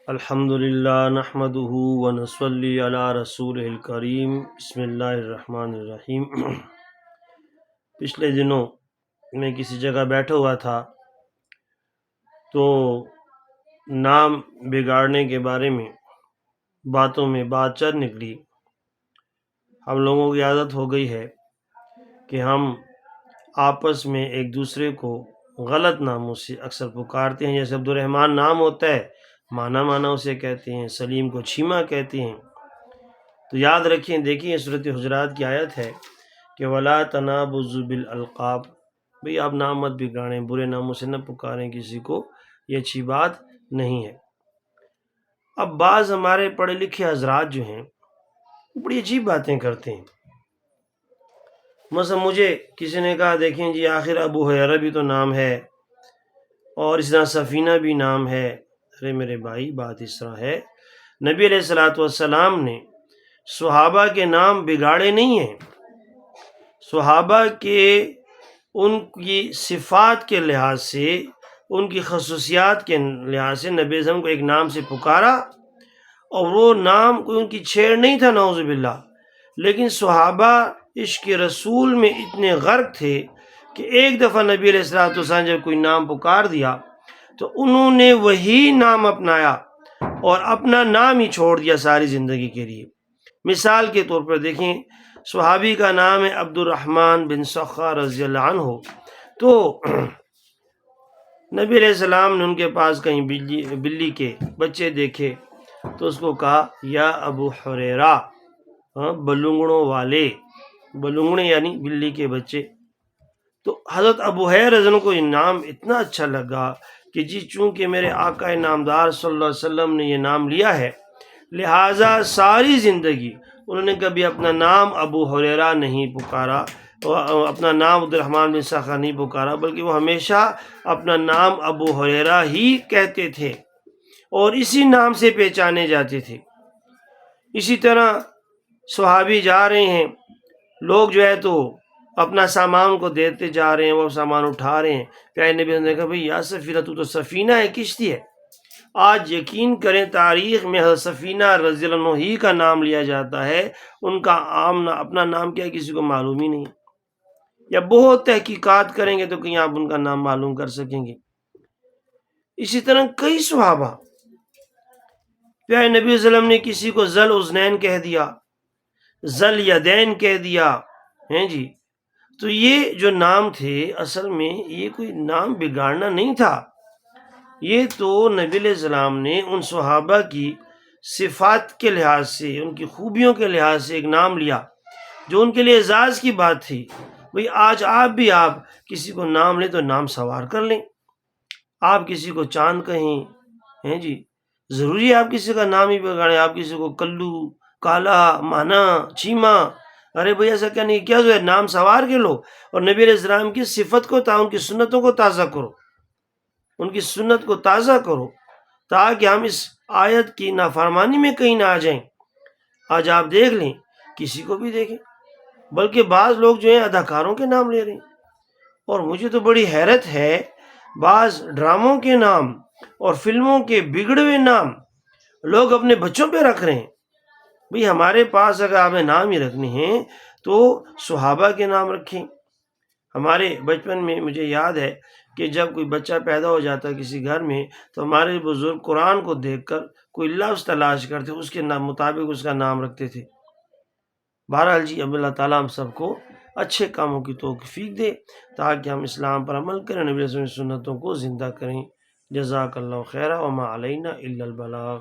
الحمدللہ نحمدہ ونصلی علی رسولہ الکریم بسم اللہ الرحمن الرحیم۔ پچھلے دنوں میں کسی جگہ بیٹھا ہوا تھا تو نام بگاڑنے کے بارے میں باتوں میں بات چل نکلی۔ ہم لوگوں کی عادت ہو گئی ہے کہ ہم آپس میں ایک دوسرے کو غلط ناموں سے اکثر پکارتے ہیں۔ جیسے عبدالرحمن نام ہوتا ہے، مانا مانا اسے کہتے ہیں، سلیم کو چھیما کہتے ہیں۔ تو یاد رکھیں، دیکھیں سورۃ حجرات کی آیت ہے کہ وَلَا تَنَابَزُوا بِالْأَلْقَابِ، بھئی آپ نام مت بگاڑیں، برے ناموں سے نہ پکاریں کسی کو، یہ اچھی بات نہیں ہے۔ اب بعض ہمارے پڑھے لکھے حضرات جو ہیں بڑی عجیب باتیں کرتے ہیں۔ مثلا مجھے کسی نے کہا دیکھیں جی آخر ابو ہریرہ بھی تو نام ہے اور اس طرح سفینہ بھی نام ہے۔ ارے میرے بھائی، بات اس طرح ہے، نبی علیہ الصلوۃ والسلام نے صحابہ کے نام بگاڑے نہیں ہیں۔ صحابہ کے ان کی صفات کے لحاظ سے، ان کی خصوصیات کے لحاظ سے نبی اعظم کو ایک نام سے پکارا، اور وہ نام کوئی ان کی چھیڑ نہیں تھا نعوذ باللہ، لیکن صحابہ عشق رسول میں اتنے غرق تھے کہ ایک دفعہ نبی علیہ الصلوۃ والسلام جب کوئی نام پکار دیا تو انہوں نے وہی نام اپنایا اور اپنا نام ہی چھوڑ دیا ساری زندگی کے لیے۔ مثال کے طور پر دیکھیں، صحابی کا نام ہے عبد الرحمن بن سخر رضی اللہ عنہ، تو نبی علیہ السلام نے ان کے پاس کہیں بلی کے بچے دیکھے تو اس کو کہا یا ابو ہریرہ، بلونگڑوں والے، بلونگڑے یعنی بلی کے بچے۔ تو حضرت ابو ہریرہ کو یہ نام اتنا اچھا لگا کہ جی چونکہ میرے آقا نامدار صلی اللہ علیہ وسلم نے یہ نام لیا ہے، لہٰذا ساری زندگی انہوں نے کبھی اپنا نام ابو ہریرہ نہیں پکارا، اپنا نام عبد الرحمن بن سخر نہیں پکارا، بلکہ وہ ہمیشہ اپنا نام ابو ہریرہ ہی کہتے تھے اور اسی نام سے پہچانے جاتے تھے۔ اسی طرح صحابی جا رہے ہیں، لوگ جو ہے تو اپنا سامان کو دیتے جا رہے ہیں، وہ سامان اٹھا رہے ہیں، پیارے نبی نے کہا بھئی یا سفینہ، تو سفینہ ہے، کشتی ہے۔ آج یقین کریں تاریخ میں حضرت سفینہ رضی اللہ عنہ ہی کا نام لیا جاتا ہے، ان کا اپنا نام کیا ہے کسی کو معلوم ہی نہیں، یا بہت تحقیقات کریں گے تو کہیں آپ ان کا نام معلوم کر سکیں گے۔ اسی طرح کئی صحابہ، پیارے نبی صلی اللہ علیہ وسلم نے کسی کو ذل اذنین کہہ دیا، ذل یدین کہہ دیا، ہیں جی، تو یہ جو نام تھے اصل میں یہ کوئی نام بگاڑنا نہیں تھا، یہ تو نبی علیہ السلام نے ان صحابہ کی صفات کے لحاظ سے، ان کی خوبیوں کے لحاظ سے ایک نام لیا جو ان کے لیے اعزاز کی بات تھی۔ بھئی آج آپ کسی کو نام لیں تو نام سوار کر لیں، آپ کسی کو چاند کہیں، ہیں جی، ضروری ہے آپ کسی کا نام ہی بگاڑیں، آپ کسی کو کلو، کالا، مانا، چھیما، ارے بھئی ایسا کیا نہیں، کیا جو ہے نام سوار کے لو اور نبی علیہ السلام کی صفت کو ان کی سنتوں کو تازہ کرو، ان کی سنت کو تازہ کرو، تاکہ ہم اس آیت کی نافرمانی میں کہیں نہ آ جائیں۔ آج آپ دیکھ لیں، کسی کو بھی دیکھیں، بلکہ بعض لوگ جو ہیں اداکاروں کے نام لے رہے ہیں، اور مجھے تو بڑی حیرت ہے، بعض ڈراموں کے نام اور فلموں کے بگڑے ہوئے نام لوگ اپنے بچوں پہ رکھ رہے ہیں۔ بھئی ہمارے پاس اگر آپ نے نام ہی رکھنے ہیں تو صحابہ کے نام رکھیں۔ ہمارے بچپن میں مجھے یاد ہے کہ جب کوئی بچہ پیدا ہو جاتا کسی گھر میں تو ہمارے بزرگ قرآن کو دیکھ کر کوئی لفظ تلاش کرتے، اس کے مطابق اس کا نام رکھتے تھے۔ بہرحال جی، اب اللہ تعالیٰ ہم سب کو اچھے کاموں کی توفیق دے تاکہ ہم اسلام پر عمل کریں، نبی صلی اللہ علیہ وسلم کی سنتوں کو زندہ کریں۔ جزاک اللہ خیرا وما علینا الا البلاغ۔